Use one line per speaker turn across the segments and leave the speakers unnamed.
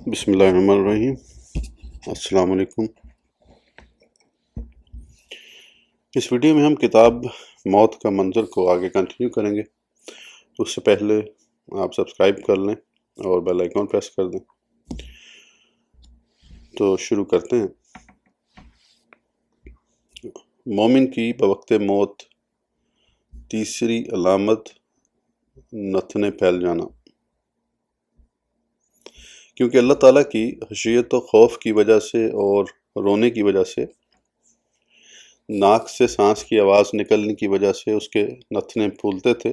بسم اللہ الرحمن الرحیم۔ السلام علیکم۔ اس ویڈیو میں ہم کتاب موت کا منظر کو آگے کنٹینیو کریں گے۔ اس سے پہلے آپ سبسکرائب کر لیں اور بیل آئیکن پریس کر دیں۔ تو شروع کرتے ہیں۔ مومن کی بوقت موت تیسری علامت نتنے پھیل جانا، کیونکہ اللہ تعالیٰ کی خشیت و خوف کی وجہ سے اور رونے کی وجہ سے ناک سے سانس کی آواز نکلنے کی وجہ سے اس کے نتنے پھولتے تھے،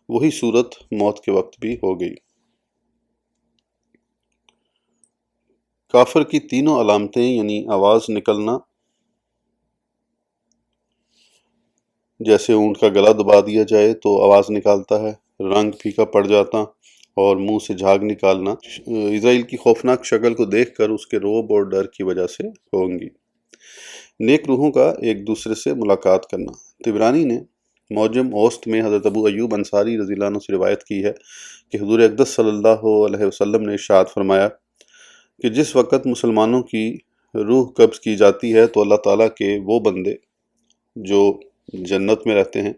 وہی صورت موت کے وقت بھی ہو گئی۔ کافر کی تینوں علامتیں یعنی آواز نکلنا، جیسے اونٹ کا گلا دبا دیا جائے تو آواز نکالتا ہے، رنگ پھیکا پڑ جاتا اور منہ سے جھاگ نکالنا اسرائیل کی خوفناک شکل کو دیکھ کر اس کے رعب اور ڈر کی وجہ سے ہوں گی۔ نیک روحوں کا ایک دوسرے سے ملاقات کرنا۔ طبرانی نے معجم اوسط میں حضرت ابو ایوب انصاری رضی اللہ عنہ سے روایت کی ہے کہ حضور اقدس صلی اللہ علیہ وسلم نے ارشاد فرمایا کہ جس وقت مسلمانوں کی روح قبض کی جاتی ہے تو اللہ تعالیٰ کے وہ بندے جو جنت میں رہتے ہیں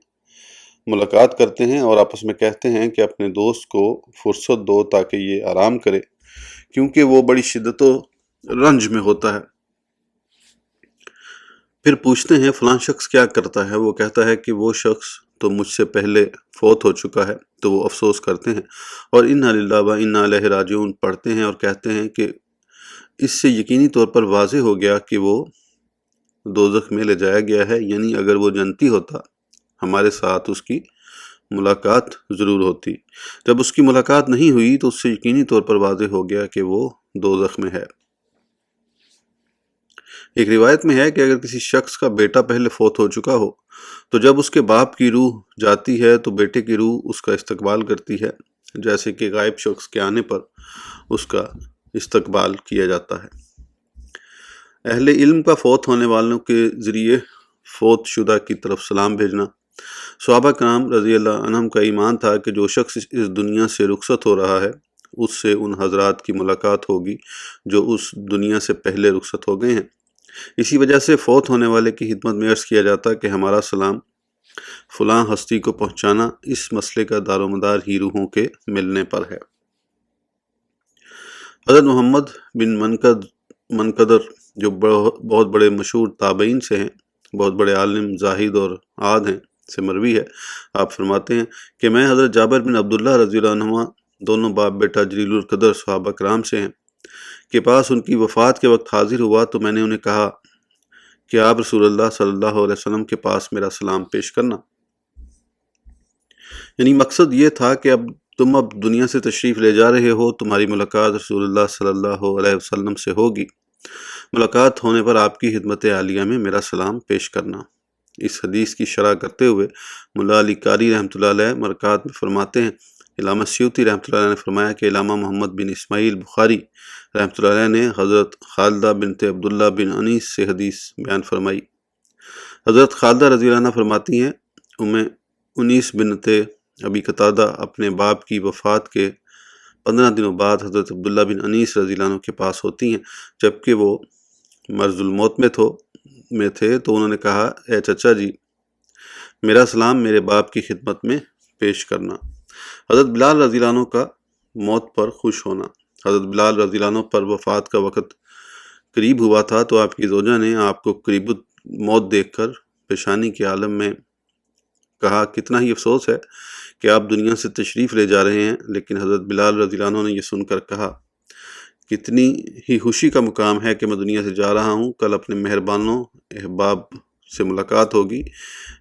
ملاقات کرتے ہیں اور آپس میں کہتے ہیں کہ اپنے دوست کو فرصت دو تاکہ یہ آرام کرے، کیونکہ وہ بڑی شدت و رنج میں ہوتا ہے۔ پھر پوچھتے ہیں فلاں شخص کیا کرتا ہے؟ وہ کہتا ہے کہ وہ شخص تو مجھ سے پہلے فوت ہو چکا ہے۔ تو وہ افسوس کرتے ہیں اور انا للہ و انا الیہ راجعون پڑھتے ہیں اور کہتے ہیں کہ اس سے یقینی طور پر واضح ہو گیا کہ وہ دوزخ میں لے جایا گیا ہے، یعنی اگر وہ جنتی ہوتا ہمارے ساتھ اس کی ملاقات ضرور ہوتی۔ جب اس کی ملاقات نہیں ہوئی تو اس سے یقینی طور پر واضح ہو گیا کہ وہ دوزخ میں ہے۔ ایک روایت میں ہے کہ اگر کسی شخص کا بیٹا پہلے فوت ہو چکا ہو تو جب اس کے باپ کی روح جاتی ہے تو بیٹے کی روح اس کا استقبال کرتی ہے، جیسے کہ غائب شخص کے آنے پر اس کا استقبال کیا جاتا ہے۔ اہل علم کا فوت ہونے والوں کے ذریعے فوت شدہ کی طرف سلام بھیجنا۔ صحابہ کرام رضی اللہ عنہم کا ایمان تھا کہ جو شخص اس دنیا سے رخصت ہو رہا ہے اس سے ان حضرات کی ملاقات ہوگی جو اس دنیا سے پہلے رخصت ہو گئے ہیں۔ اسی وجہ سے فوت ہونے والے کی خدمت میں عرض کیا جاتا کہ ہمارا سلام فلاں ہستی کو پہنچانا، اس مسئلے کا دار و مدار ہی روحوں کے ملنے پر ہے۔ حضرت محمد بن منقدر جو بہت بڑے مشہور تابعین سے ہیں، بہت بڑے عالم زاہد اور عاد ہیں، سے مروی ہے، آپ فرماتے ہیں کہ میں حضرت جابر بن عبداللہ رضی اللہ عنہما دونوں باپ بیٹا جلیل القدر صحابہ کرام سے ہیں کے پاس ان کی وفات کے وقت حاضر ہوا تو میں نے انہیں کہا کہ آپ رسول اللہ صلی اللہ علیہ وسلم کے پاس میرا سلام پیش کرنا۔ یعنی مقصد یہ تھا کہ تم اب دنیا سے تشریف لے جا رہے ہو، تمہاری ملاقات رسول اللہ صلی اللہ علیہ وسلم سے ہوگی، ملاقات ہونے پر آپ کی خدمت عالیہ میں میرا سلام پیش کرنا۔ اس حدیث کی شرح کرتے ہوئے ملا علی قاری رحمۃ اللہ علیہ مرکات میں فرماتے ہیں، علامہ سیوطی رحمۃ اللہ علیہ نے فرمایا کہ علامہ محمد بن اسماعیل بخاری رحمۃ اللہ علیہ نے حضرت خالدہ بنت عبداللہ بن انیس سے حدیث بیان فرمائی۔ حضرت خالدہ رضی اللہ عنہ فرماتی ہیں، انیس بنت ابی قتادہ اپنے باپ کی وفات کے 15 دنوں بعد حضرت عبداللہ بن انیس رضی اللہ عنہ کے پاس ہوتی ہیں، جبکہ وہ مرض الموت میں تھے، تو انہوں نے کہا، اے چچا جی، میرا سلام میرے باپ کی خدمت میں پیش کرنا۔ حضرت بلال رضی اللہ عنہ کا موت پر خوش ہونا۔ حضرت بلال رضی اللہ عنہ پر وفات کا وقت قریب ہوا تھا تو آپ کی زوجہ نے آپ کو قریب موت دیکھ کر پیشانی کے عالم میں کہا، کتنا ہی افسوس ہے کہ آپ دنیا سے تشریف لے جا رہے ہیں، لیکن حضرت بلال رضی اللہ عنہ نے یہ سن کر کہا، کتنی ہی خوشی کا مقام ہے کہ میں دنیا سے جا رہا ہوں، کل اپنے مہربانوں احباب سے ملاقات ہوگی،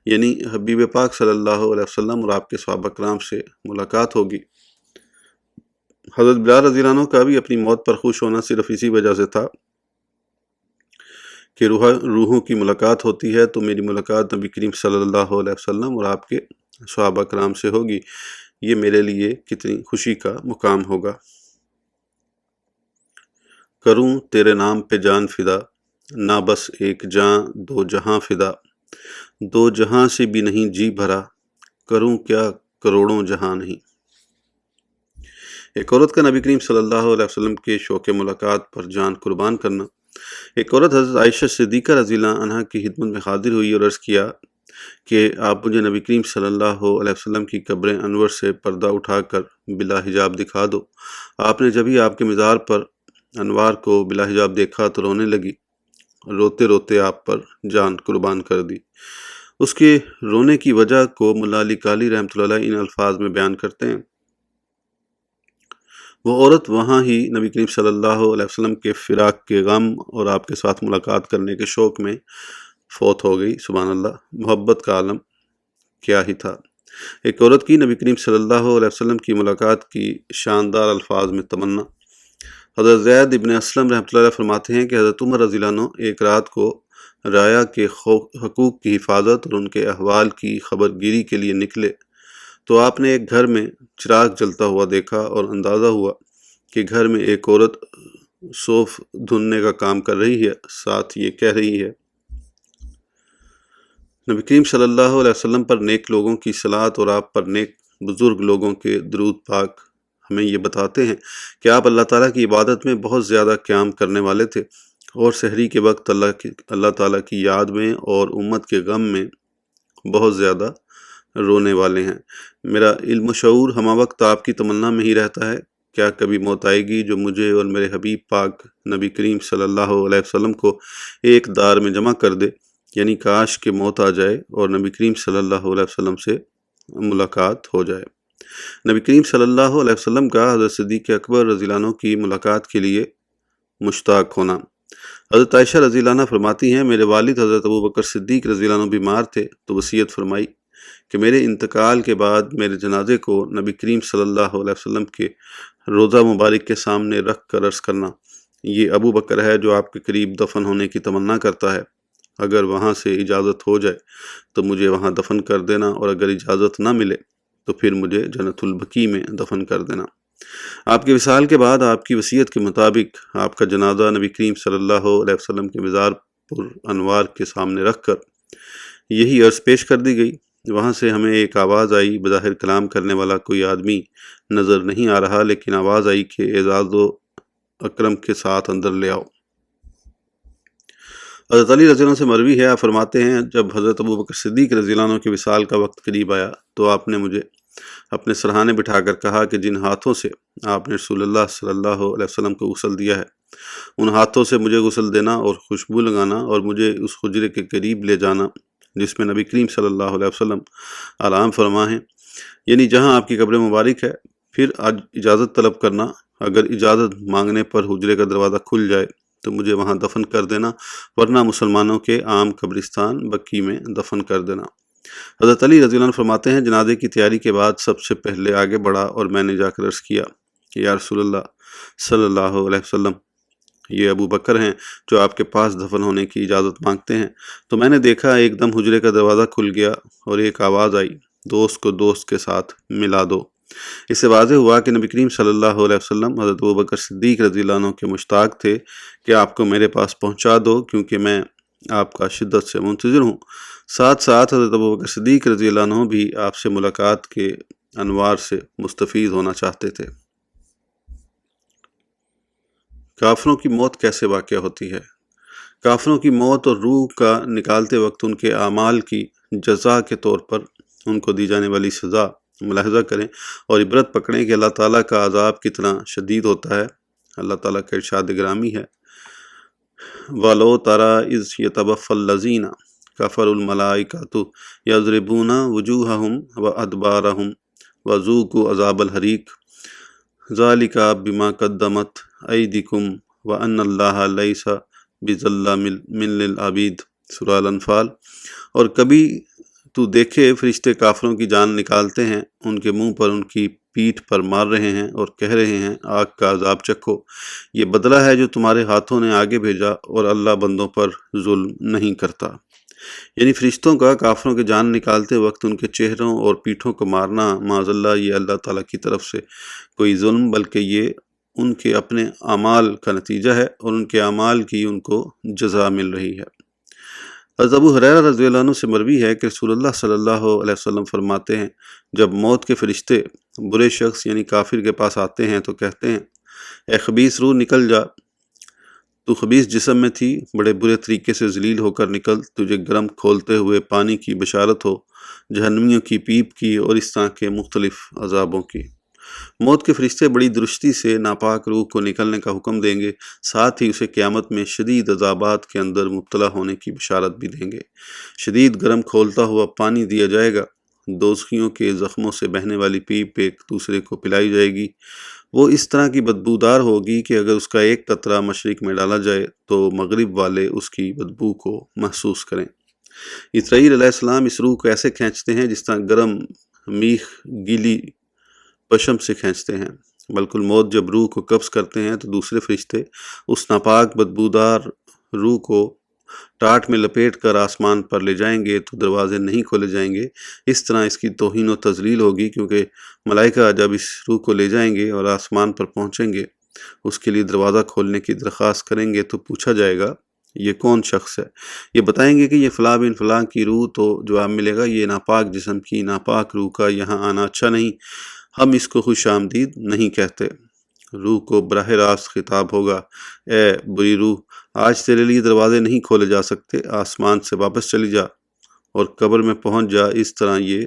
یعنی حبیب پاک صلی اللہ علیہ وسلم اور آپ کے صحابہ کرام سے ملاقات ہوگی۔ حضرت بلال رضی اللہ عنہ کا بھی اپنی موت پر خوش ہونا صرف اسی وجہ سے تھا کہ روحوں کی ملاقات ہوتی ہے تو میری ملاقات نبی کریم صلی اللہ علیہ وسلم اور آپ کے صحابہ کرام سے ہوگی، یہ میرے لیے کتنی خوشی کا مقام ہوگا۔ کروں تیرے نام پہ جان فدا، نہ بس ایک جاں دو جہاں فدا، دو جہاں سے بھی نہیں جی بھرا، کروں کیا کروڑوں جہاں نہیں۔ ایک عورت کا نبی کریم صلی اللہ علیہ وسلم کے شوق ملاقات پر جان قربان کرنا۔ ایک عورت حضرت عائشہ صدیقہ رضی اللہ عنہا کی خدمت میں حاضر ہوئی اور عرض کیا کہ آپ مجھے نبی کریم صلی اللہ علیہ وسلم کی قبر انور سے پردہ اٹھا کر بلا حجاب دکھا دو۔ آپ نے جب ہی آپ کے مزار پر انوار کو بلا حجاب دیکھا تو رونے لگی، روتے روتے آپ پر جان قربان کر دی۔ اس کے رونے کی وجہ کو ملا علی کالی رحمۃ اللہ علیہ ان الفاظ میں بیان کرتے ہیں: وہ عورت وہاں ہی نبی کریم صلی اللہ علیہ وسلم کے فراق کے غم اور آپ کے ساتھ ملاقات کرنے کے شوق میں فوت ہو گئی۔ سبحان اللہ، محبت کا عالم کیا ہی تھا۔ ایک عورت کی نبی کریم صلی اللہ علیہ وسلم کی ملاقات کی شاندار الفاظ میں تمنا۔ حضرت زید ابن اسلم رحمۃ اللہ علیہ فرماتے ہیں کہ حضرت عمر رضی اللہ عنہ ایک رات کو رعایا کے حقوق کی حفاظت اور ان کے احوال کی خبر گیری کے لیے نکلے تو آپ نے ایک گھر میں چراغ جلتا ہوا دیکھا اور اندازہ ہوا کہ گھر میں ایک عورت صوف دھننے کا کام کر رہی ہے، ساتھ یہ کہہ رہی ہے: نبی کریم صلی اللہ علیہ وسلم پر نیک لوگوں کی صلاۃ اور آپ پر نیک بزرگ لوگوں کے درود پاک ہمیں یہ بتاتے ہیں کہ آپ اللہ تعالیٰ کی عبادت میں بہت زیادہ قیام کرنے والے تھے اور سحری کے وقت اللہ تعالیٰ کی یاد میں اور امت کے غم میں بہت زیادہ رونے والے ہیں۔ میرا علم و شعور ہمہ وقت آپ کی تمنا میں ہی رہتا ہے، کیا کبھی موت آئے گی جو مجھے اور میرے حبیب پاک نبی کریم صلی اللہ علیہ وسلم کو ایک دار میں جمع کر دے، یعنی کاش کہ موت آ جائے اور نبی کریم صلی اللہ علیہ وسلم سے ملاقات ہو جائے۔ نبی کریم صلی اللہ علیہ وسلم کا حضرت صدیق اکبر رضی اللہ عنہ کی ملاقات کے لیے مشتاق ہونا۔ حضرت عائشہ رضی اللہ عنہ فرماتی ہیں: میرے والد حضرت ابو بکر صدیق رضی اللہ عنہ بیمار تھے تو وصیت فرمائی کہ میرے انتقال کے بعد میرے جنازے کو نبی کریم صلی اللہ علیہ وسلم کے روضہ مبارک کے سامنے رکھ کر عرض کرنا: یہ ابو بکر ہے جو آپ کے قریب دفن ہونے کی تمنا کرتا ہے، اگر وہاں سے اجازت ہو جائے تو مجھے وہاں دفن کر دینا، اور اگر اجازت نہ ملے تو پھر مجھے جنت البقیع میں دفن کر دینا۔ آپ کے وصال کے بعد آپ کی وصیت کے مطابق آپ کا جنازہ نبی کریم صلی اللہ علیہ وسلم کے مزار پر انوار کے سامنے رکھ کر یہی عرض پیش کر دی گئی۔ وہاں سے ہمیں ایک آواز آئی، بظاہر کلام کرنے والا کوئی آدمی نظر نہیں آ رہا، لیکن آواز آئی کہ اعزاز و اکرم کے ساتھ اندر لے آؤ۔ حضرت علی رضی اللہ عنہ سے مروی ہے، آپ فرماتے ہیں جب حضرت ابو بکر صدیق رضی اللہ عنہ کے وصال کا وقت قریب آیا تو آپ نے مجھے اپنے سرہانے بٹھا کر کہا کہ جن ہاتھوں سے آپ نے رسول اللہ صلی اللہ علیہ وسلم کو غسل دیا ہے ان ہاتھوں سے مجھے غسل دینا اور خوشبو لگانا اور مجھے اس حجرے کے قریب لے جانا جس میں نبی کریم صلی اللہ علیہ وسلم آرام فرما ہیں، یعنی جہاں آپ کی قبر مبارک ہے۔ پھر آج اجازت طلب کرنا، اگر اجازت مانگنے پر حجرے کا دروازہ کھل جائے تو مجھے وہاں دفن کر دینا، ورنہ مسلمانوں کے عام قبرستان بقیع میں دفن کر دینا۔ حضرت علی رضی اللہ عنہ فرماتے ہیں جنازے کی تیاری کے بعد سب سے پہلے آگے بڑھا اور میں نے جا کر عرض کیا کہ یا رسول اللہ صلی اللہ علیہ وسلم، یہ ابو بکر ہیں جو آپ کے پاس دفن ہونے کی اجازت مانگتے ہیں۔ تو میں نے دیکھا ایک دم حجرے کا دروازہ کھل گیا اور ایک آواز آئی، دوست کو دوست کے ساتھ ملا دو۔ اس سے واضح ہوا کہ نبی کریم صلی اللہ علیہ وسلم حضرت ابو بکر صدیق رضی اللہ عنہ کے مشتاق تھے کہ آپ کو میرے پاس پہنچا دو کیونکہ میں آپ کا شدت سے منتظر ہوں۔ ساتھ ساتھ حضرت ابو بکر صدیق رضی اللہ عنہ بھی آپ سے ملاقات کے انوار سے مستفید ہونا چاہتے تھے۔ کافروں کی موت کیسے واقع ہوتی ہے؟ کافروں کی موت اور روح کا نکالتے وقت ان کے اعمال کی جزا کے طور پر ان کو دی جانے والی سزا ملاحظہ کریں اور عبرت پکڑیں کہ اللہ تعالیٰ کا عذاب کتنا شدید ہوتا ہے۔ اللہ تعالیٰ کا ارشاد گرامی ہے: وَلَوْ تَرَىٰ إِذْ يَتَوَفَّى الَّذِينَ كَفَرُوا الْمَلَائِكَةُ يَضْرِبُونَ وُجُوهَهُمْ وَأَدْبَارَهُمْ وَذُوقُوا عَذَابَ الْحَرِيقِ ذَلِكَ بِمَا قَدَّمَتْ أَيْدِيكُمْ وَأَنَّ اللَّهَ لَيْسَ بِظَلَّامٍ لِّلْعَبِيدِ سورہ الانفال۔ اور کبھی تو دیکھے فرشتے کافروں کی جان نکالتے ہیں، ان کے منہ پر ان کی پیٹھ پر مار رہے ہیں اور کہہ رہے ہیں آگ کا عذاب چکھو، یہ بدلہ ہے جو تمہارے ہاتھوں نے آگے بھیجا اور اللہ بندوں پر ظلم نہیں کرتا۔ یعنی فرشتوں کا کافروں کے جان نکالتے وقت ان کے چہروں اور پیٹھوں کو مارنا معاذ اللہ یہ اللہ تعالیٰ کی طرف سے کوئی ظلم بلکہ یہ ان کے اپنے اعمال کا نتیجہ ہے اور ان کے اعمال کی ان کو جزا مل رہی ہے۔ حضرت ابو ہریرہ رضی اللہ عنہ سے مروی ہے کہ رسول اللہ صلی اللہ علیہ وسلم فرماتے ہیں، جب موت کے فرشتے برے شخص یعنی کافر کے پاس آتے ہیں تو کہتے ہیں، اے خبیث روح نکل جا، تو خبیث جسم میں تھی، بڑے برے طریقے سے ذلیل ہو کر نکل، تجھے گرم کھولتے ہوئے پانی کی بشارت ہو، جہنمیوں کی پیپ کی اور اس طرح کے مختلف عذابوں کی۔ موت کے فرشتے بڑی درستی سے ناپاک روح کو نکلنے کا حکم دیں گے، ساتھ ہی اسے قیامت میں شدید عذابات کے اندر مبتلا ہونے کی بشارت بھی دیں گے۔ شدید گرم کھولتا ہوا پانی دیا جائے گا، دوزخیوں کے زخموں سے بہنے والی پیپ ایک دوسرے کو پلائی جائے گی، وہ اس طرح کی بدبودار ہوگی کہ اگر اس کا ایک قطرہ مشرق میں ڈالا جائے تو مغرب والے اس کی بدبو کو محسوس کریں۔ اسرائیل علیہ السلام اس روح کو ایسے کھینچتے ہیں جس طرح گرم میخ گیلی پشم سے کھینچتے ہیں۔ ملک الموت جب روح کو قبض کرتے ہیں تو دوسرے فرشتے اس ناپاک بدبودار روح کو ٹاٹ میں لپیٹ کر آسمان پر لے جائیں گے تو دروازے نہیں کھولے جائیں گے۔ اس طرح اس کی توہین و تذلیل ہوگی، کیونکہ ملائکہ جب اس روح کو لے جائیں گے اور آسمان پر پہنچیں گے، اس کے لیے دروازہ کھولنے کی درخواست کریں گے تو پوچھا جائے گا یہ کون شخص ہے؟ یہ بتائیں گے کہ یہ فلاں بن فلاں کی روح، تو جواب ملے گا یہ ناپاک جسم کی ناپاک روح کا یہاں آنا اچھا نہیں، ہم اس کو خوش آمدید نہیں کہتے۔ روح کو براہ راست خطاب ہوگا، اے بری روح، آج تیرے لیے دروازے نہیں کھولے جا سکتے، آسمان سے واپس چلی جا اور قبر میں پہنچ جا، اس طرح یہ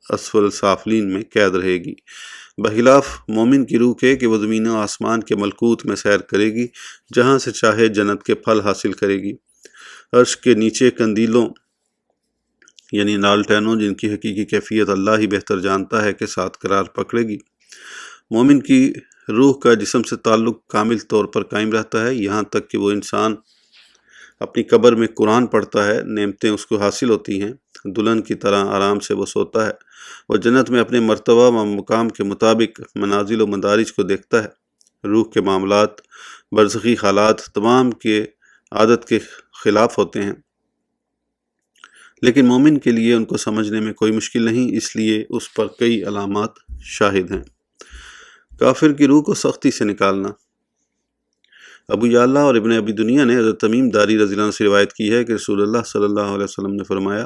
اسفل سافلین میں قید رہے گی۔ بخلاف مومن کی روح کے کہ وہ زمین و آسمان کے ملکوت میں سیر کرے گی، جہاں سے چاہے جنت کے پھل حاصل کرے گی۔ عرش کے نیچے قندیلوں یعنی لالٹینوں، جن کی حقیقی کیفیت اللہ ہی بہتر جانتا ہے، کے ساتھ قرار پکڑے گی۔ مومن کی روح کا جسم سے تعلق کامل طور پر قائم رہتا ہے، یہاں تک کہ وہ انسان اپنی قبر میں قرآن پڑھتا ہے، نعمتیں اس کو حاصل ہوتی ہیں، دلہن کی طرح آرام سے وہ سوتا ہے، وہ جنت میں اپنے مرتبہ و مقام کے مطابق منازل و مدارج کو دیکھتا ہے۔ روح کے معاملات، برزخی حالات تمام کے عادت کے خلاف ہوتے ہیں، لیکن مومن کے لیے ان کو سمجھنے میں کوئی مشکل نہیں، اس لیے اس پر کئی علامات شاہد ہیں۔ کافر کی روح کو سختی سے نکالنا۔ ابو یعلا اور ابن ابی دنیا نے حضرت تمیم داری رضی اللہ عنہ سے روایت کی ہے کہ رسول اللہ صلی اللہ علیہ وسلم نے فرمایا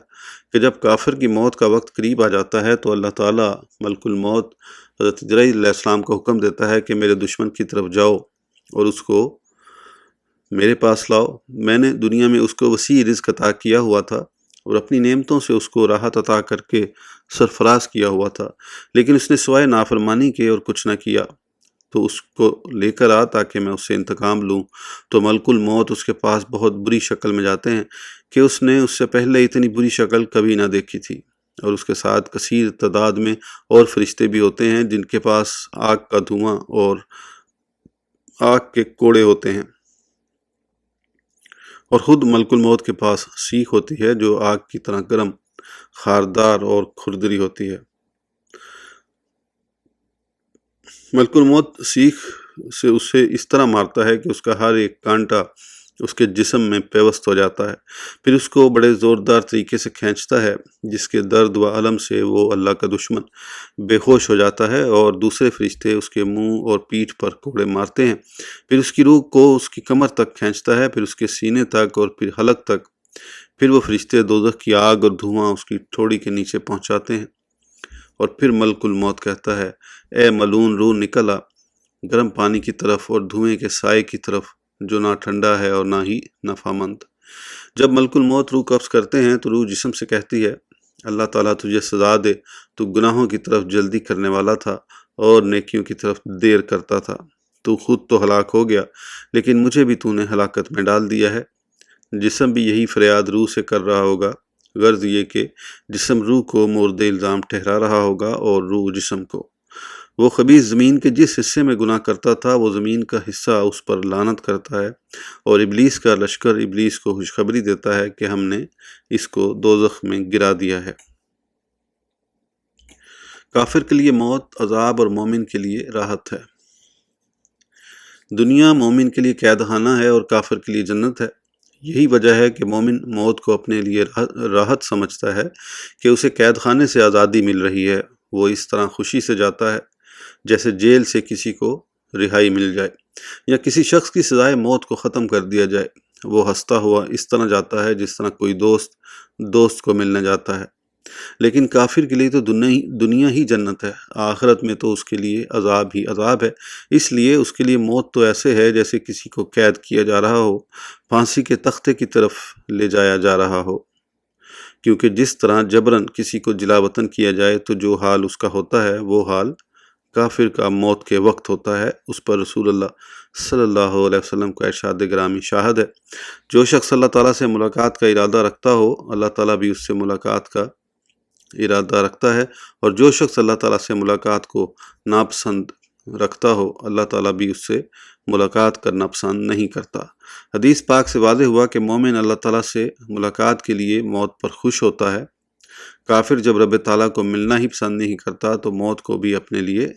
کہ جب کافر کی موت کا وقت قریب آ جاتا ہے تو اللہ تعالیٰ ملک الموت حضرت جبرائیل علیہ السلام کو حکم دیتا ہے کہ میرے دشمن کی طرف جاؤ اور اس کو میرے پاس لاؤ۔ میں نے دنیا میں اس کو وسیع رزق عطا کیا ہوا تھا اور اپنی نعمتوں سے اس کو راحت عطا کر کے سرفراز کیا ہوا تھا، لیکن اس نے سوائے نافرمانی کے اور کچھ نہ کیا، تو اس کو لے کر آ تاکہ میں اس سے انتقام لوں۔ تو ملک الموت اس کے پاس بہت بری شکل میں جاتے ہیں کہ اس نے اس سے پہلے اتنی بری شکل کبھی نہ دیکھی تھی، اور اس کے ساتھ کثیر تعداد میں اور فرشتے بھی ہوتے ہیں جن کے پاس آگ کا دھواں اور آگ کے کوڑے ہوتے ہیں، اور خود ملک الموت کے پاس سیخ ہوتی ہے جو آگ کی طرح گرم، خاردار اور کھردری ہوتی ہے۔ ملک الموت سیخ سے اسے اس طرح مارتا ہے کہ اس کا ہر ایک کانٹا اس کے جسم میں پیوست ہو جاتا ہے، پھر اس کو بڑے زوردار طریقے سے کھینچتا ہے، جس کے درد و الم سے وہ اللہ کا دشمن بے ہوش ہو جاتا ہے، اور دوسرے فرشتے اس کے منہ اور پیٹھ پر کوڑے مارتے ہیں، پھر اس کی روح کو اس کی کمر تک کھینچتا ہے، پھر اس کے سینے تک اور پھر حلق تک، پھر وہ فرشتے دوزخ کی آگ اور دھواں اس کی ٹھوڑی کے نیچے پہنچاتے ہیں، اور پھر ملک الموت کہتا ہے، اے ملعون روح نکل آ گرم پانی کی طرف اور دھوئیں کے سائے کی طرف جو نہ ٹھنڈا ہے اور نہ ہی نفع مند۔ جب ملک الموت روح قبض کرتے ہیں تو روح جسم سے کہتی ہے، اللہ تعالیٰ تجھے سزا دے، تو گناہوں کی طرف جلدی کرنے والا تھا اور نیکیوں کی طرف دیر کرتا تھا، تو خود تو ہلاک ہو گیا لیکن مجھے بھی تو نے ہلاکت میں ڈال دیا ہے۔ جسم بھی یہی فریاد روح سے کر رہا ہوگا، غرض یہ کہ جسم روح کو مورد الزام ٹھہرا رہا ہوگا اور روح جسم کو۔ وہ خبیث زمین کے جس حصے میں گناہ کرتا تھا وہ زمین کا حصہ اس پر لعنت کرتا ہے، اور ابلیس کا لشکر ابلیس کو خوشخبری دیتا ہے کہ ہم نے اس کو دوزخ میں گرا دیا ہے۔ کافر کے لیے موت عذاب اور مومن کے لیے راحت ہے۔ دنیا مومن کے لیے قید خانہ ہے اور کافر کے لیے جنت ہے۔ یہی وجہ ہے کہ مومن موت کو اپنے لیے راحت سمجھتا ہے کہ اسے قید خانے سے آزادی مل رہی ہے، وہ اس طرح خوشی سے جاتا ہے جیسے جیل سے کسی کو رہائی مل جائے یا کسی شخص کی سزائے موت کو ختم کر دیا جائے۔ وہ ہنستا ہوا اس طرح جاتا ہے جس طرح کوئی دوست کو ملنے جاتا ہے۔ لیکن کافر کے لیے تو دنیا ہی جنت ہے، آخرت میں تو اس کے لیے عذاب ہی عذاب ہے۔ اس لیے اس کے لیے موت تو ایسے ہے جیسے کسی کو قید کیا جا رہا ہو، پھانسی کے تختے کی طرف لے جایا جا رہا ہو، کیونکہ جس طرح جبرن کسی کو جلا وطن کیا جائے تو جو حال اس کا ہوتا ہے وہ حال کافر کا موت کے وقت ہوتا ہے۔ اس پر رسول اللہ صلی اللہ علیہ وسلم کا ارشاد گرامی شاہد ہے، جو شخص اللہ تعالیٰ سے ملاقات کا ارادہ رکھتا ہو اللہ تعالیٰ بھی اس سے ملاقات کا ارادہ رکھتا ہے، اور جو شخص اللہ تعالیٰ سے ملاقات کو ناپسند رکھتا ہو اللہ تعالیٰ بھی اس سے ملاقات کرنا پسند نہیں کرتا۔ حدیث پاک سے واضح ہوا کہ مومن اللہ تعالیٰ سے ملاقات کے لیے موت پر خوش ہوتا ہے، کافر جب رب تعالیٰ کو ملنا ہی پسند نہیں کرتا تو موت کو بھی اپنے لیے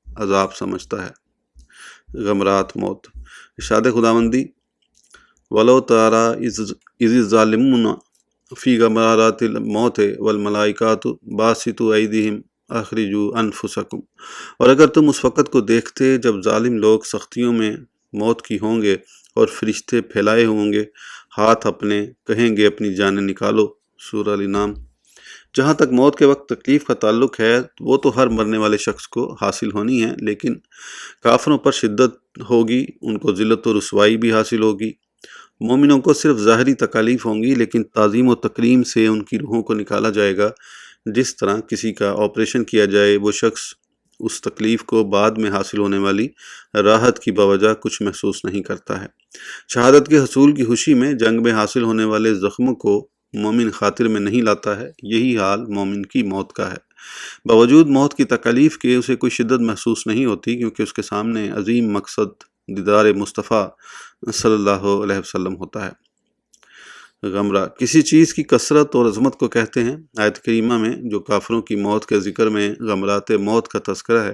عذاب سمجھتا ہے۔ غمرات موت۔ ارشاد خداوندی وَلَوْ تَرَىٰ إِذِ الظَّالِمُونَ فِي غَمَرَاتِ الْمَوْتِ وَالْمَلَائِكَةُ بَاسِطُو أَيْدِيهِمْ أَخْرِجُوا أَنفُسَكُمْ، اور اگر تم اس وقت کو دیکھتے جب ظالم لوگ سختیوں میں موت کی ہوں گے اور فرشتے پھیلائے ہوں گے ہاتھ اپنے، کہیں گے اپنی جانیں نکالو۔ سورہ الانعام۔ جہاں تک موت کے وقت تکلیف کا تعلق ہے وہ تو ہر مرنے والے شخص کو حاصل ہونی ہے، لیکن کافروں پر شدت ہوگی، ان کو ذلت و رسوائی بھی حاصل ہوگی۔ مومنوں کو صرف ظاہری تکالیف ہوں گی، لیکن تعظیم و تکریم سے ان کی روحوں کو نکالا جائے گا۔ جس طرح کسی کا آپریشن کیا جائے وہ شخص اس تکلیف کو بعد میں حاصل ہونے والی راحت کی بوجہ کچھ محسوس نہیں کرتا ہے۔ شہادت کے حصول کی خوشی میں جنگ میں حاصل ہونے والے زخموں کو مومن خاطر میں نہیں لاتا ہے، یہی حال مومن کی موت کا ہے۔ باوجود موت کی تکالیف کے اسے کوئی شدت محسوس نہیں ہوتی، کیونکہ اس کے سامنے عظیم مقصد دیدار مصطفیٰ صلی اللہ علیہ وسلم ہوتا ہے۔ غمرہ کسی چیز کی کثرت اور عظمت کو کہتے ہیں۔ آیت کریمہ میں جو کافروں کی موت کے ذکر میں غمرات موت کا تذکرہ ہے،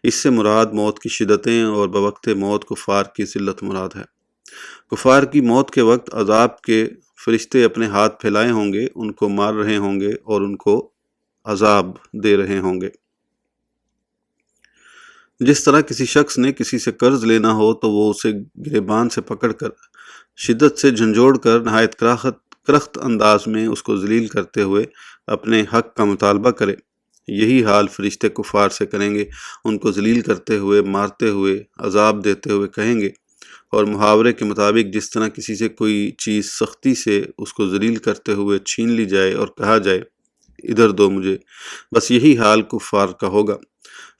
اس سے مراد موت کی شدتیں اور بوقت موت کفار کی ذلت مراد ہے۔ کفار کی موت کے وقت عذاب کے فرشتے اپنے ہاتھ پھیلائے ہوں گے، ان کو مار رہے ہوں گے اور ان کو عذاب دے رہے ہوں گے۔ جس طرح کسی شخص نے کسی سے قرض لینا ہو تو وہ اسے گریبان سے پکڑ کر شدت سے جھنجھوڑ کر نہایت کرخت انداز میں اس کو ذلیل کرتے ہوئے اپنے حق کا مطالبہ کرے، یہی حال فرشتے کفار سے کریں گے، ان کو ذلیل کرتے ہوئے، مارتے ہوئے، عذاب دیتے ہوئے کہیں گے۔ اور محاورے کے مطابق جس طرح کسی سے کوئی چیز سختی سے اس کو ذلیل کرتے ہوئے چھین لی جائے اور کہا جائے ادھر دو مجھے، بس یہی حال کفار کا ہوگا۔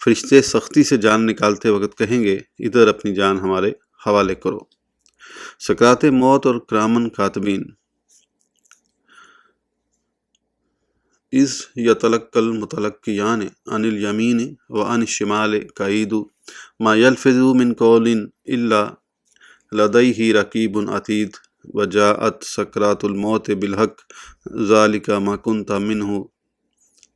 فرشتے سختی سے جان نکالتے وقت کہیں گے ادھر اپنی جان ہمارے حوالے کرو۔ سکرات موت اور کرامن کاتبین۔ اذ یتلقی المتلقیان عن الیمین وعن الشمال قعید ما یلفظ من قول الا لدیہ رقیب عتید وجاءت سکرات الموت بالحق ذالک ما کنت منہ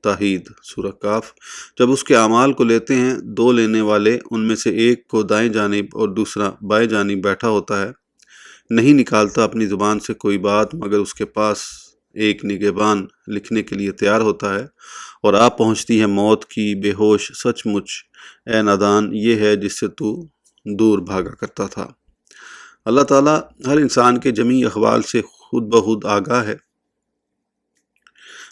تحید۔ سورہ کاف۔ جب اس کے اعمال کو لیتے ہیں دو لینے والے، ان میں سے ایک کو دائیں جانب اور دوسرا بائیں جانب بیٹھا ہوتا ہے، نہیں نکالتا اپنی زبان سے کوئی بات مگر اس کے پاس ایک نگہبان لکھنے کے لیے تیار ہوتا ہے، اور آپ پہنچتی ہے موت کی بے ہوش، سچ مچ اے نادان یہ ہے جس سے تو دور بھاگا کرتا تھا۔ اللہ تعالیٰ ہر انسان کے جمیع احوال سے خود بخود آگاہ ہے،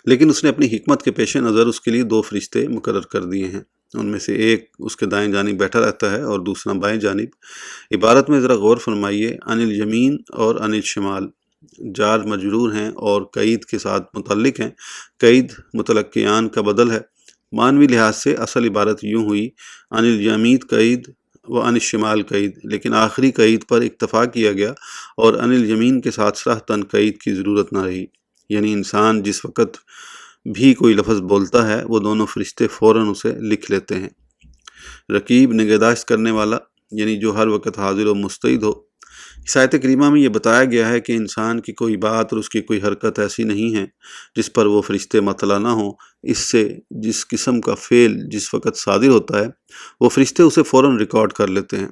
لیکن اس نے اپنی حکمت کے پیش نظر اس کے لیے دو فرشتے مقرر کر دیے ہیں، ان میں سے ایک اس کے دائیں جانب بیٹھا رہتا ہے اور دوسرا بائیں جانب۔ عبارت میں ذرا غور فرمائیے، عن الیمین اور عن الشمال جار مجرور ہیں اور قید کے ساتھ متعلق ہیں۔ قید متلقیان کا بدل ہے۔ معنوی لحاظ سے اصل عبارت یوں ہوئی عن الیمین قید و عن الشمال قید، لیکن آخری قید پر اکتفا کیا گیا اور عن الیمین کے ساتھ صراحتاً قید کی ضرورت نہ رہی، یعنی انسان جس وقت بھی کوئی لفظ بولتا ہے وہ دونوں فرشتے فوراً اسے لکھ لیتے ہیں۔ رقیب نگہداشت کرنے والا، یعنی جو ہر وقت حاضر و مستعد ہو۔ اس آیت کریمہ میں یہ بتایا گیا ہے کہ انسان کی کوئی بات اور اس کی کوئی حرکت ایسی نہیں ہے جس پر وہ فرشتے مطلع نہ ہوں۔ اس سے جس قسم کا فعل جس وقت صادر ہوتا ہے وہ فرشتے اسے فوراً ریکارڈ کر لیتے ہیں۔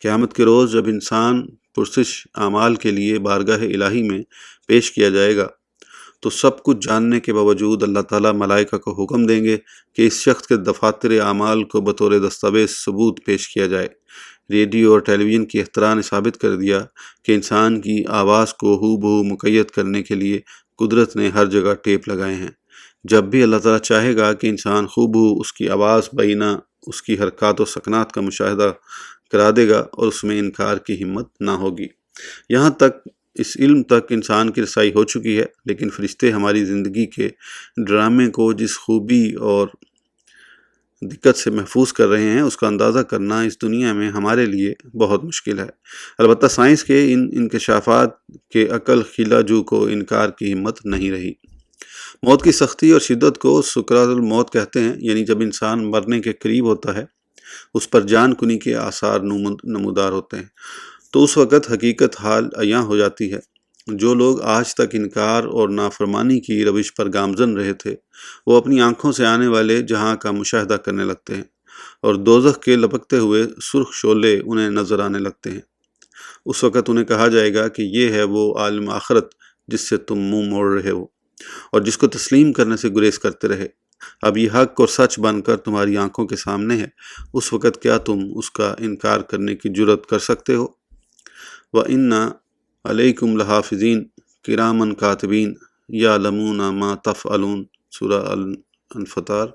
قیامت کے روز جب انسان پرسش اعمال کے لیے بارگاہ الہی میں پیش کیا جائے گا تو سب کچھ جاننے کے باوجود اللہ تعالیٰ ملائکہ کو حکم دیں گے کہ اس شخص کے دفاتر اعمال کو بطور دستاویز ثبوت پیش کیا جائے۔ ریڈیو اور ٹیلی ویژن کی اختراع نے ثابت کر دیا کہ انسان کی آواز کو ہو بہو مقید کرنے کے لیے قدرت نے ہر جگہ ٹیپ لگائے ہیں۔ جب بھی اللہ تعالیٰ چاہے گا کہ انسان ہو بہو اس کی آواز بینہ اس کی حرکات و سکنات کا مشاہدہ کرا دے گا اور اس میں انکار کی ہمت نہ ہوگی۔ یہاں تک اس علم تک انسان کی رسائی ہو چکی ہے، لیکن فرشتے ہماری زندگی کے ڈرامے کو جس خوبی اور دقت سے محفوظ کر رہے ہیں اس کا اندازہ کرنا اس دنیا میں ہمارے لیے بہت مشکل ہے۔ البتہ سائنس کے ان انکشافات کے عقل خیلاجو کو انکار کی ہمت نہیں رہی۔ موت کی سختی اور شدت کو سکرات الموت کہتے ہیں، یعنی جب انسان مرنے کے قریب ہوتا ہے اس پر جان کنی کے آثار نمودار ہوتے ہیں، تو اس وقت حقیقت حال عیاں ہو جاتی ہے۔ جو لوگ آج تک انکار اور نافرمانی کی روش پر گامزن رہے تھے وہ اپنی آنکھوں سے آنے والے جہاں کا مشاہدہ کرنے لگتے ہیں اور دوزخ کے لپکتے ہوئے سرخ شعلے انہیں نظر آنے لگتے ہیں۔ اس وقت انہیں کہا جائے گا کہ یہ ہے وہ عالم آخرت جس سے تم منہ موڑ رہے ہو اور جس کو تسلیم کرنے سے گریز کرتے رہے۔ اب یہ حق اور سچ بن کر تمہاری آنکھوں کے سامنے ہے، اس وقت کیا تم اس کا انکار کرنے کی جرأت کر سکتے ہو؟ وَإِنَّ عَلَيْكُمْ لَحَافِظِينَ كِرَامًا كَاتِبِينَ يَعْلَمُونَ مَا تَفْعَلُونَ سورہ الانفطار۔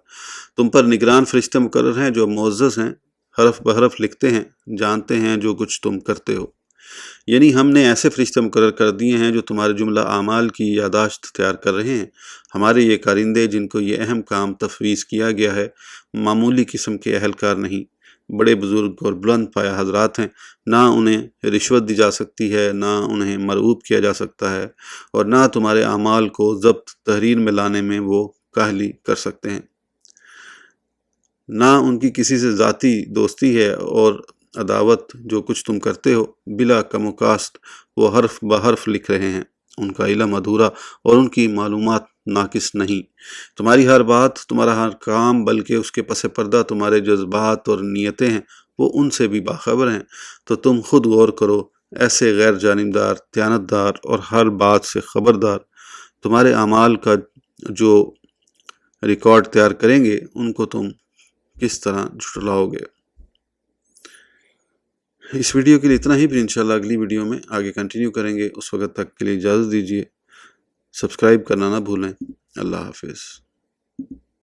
تم پر نگران فرشتے مقرر ہیں جو معزز ہیں، حرف بحرف لکھتے ہیں، جانتے ہیں جو کچھ تم کرتے ہو۔ یعنی ہم نے ایسے فرشتے مقرر کر دیے ہیں جو تمہارے جملہ اعمال کی یادداشت تیار کر رہے ہیں۔ ہمارے یہ کارندے جن کو یہ اہم کام تفویض کیا گیا ہے معمولی قسم کے اہلکار نہیں، بڑے بزرگ اور بلند پایہ حضرات ہیں۔ نہ انہیں رشوت دی جا سکتی ہے، نہ انہیں مرعوب کیا جا سکتا ہے، اور نہ تمہارے اعمال کو ضبط تحریر میں لانے میں وہ کاہلی کر سکتے ہیں۔ نہ ان کی کسی سے ذاتی دوستی ہے اور عداوت۔ جو کچھ تم کرتے ہو بلا کم و کاست وہ حرف بحرف لکھ رہے ہیں۔ ان کا علم ادھورا اور ان کی معلومات ناقص نہیں۔ تمہاری ہر بات، تمہارا ہر کام، بلکہ اس کے پس پردہ تمہارے جذبات اور نیتیں ہیں، وہ ان سے بھی باخبر ہیں۔ تو تم خود غور کرو، ایسے غیر جانبدار، دیانتدار اور ہر بات سے خبردار تمہارے اعمال کا جو ریکارڈ تیار کریں گے ان کو تم کس طرح جھٹلاؤ گے۔ اس ویڈیو کے لیے اتنا ہی، پھر انشاءاللہ اگلی ویڈیو میں آگے کنٹینیو کریں گے۔ اس وقت تک کے لیے اجازت دیجیے، سبسکرائب کرنا نہ بھولیں۔ اللہ حافظ۔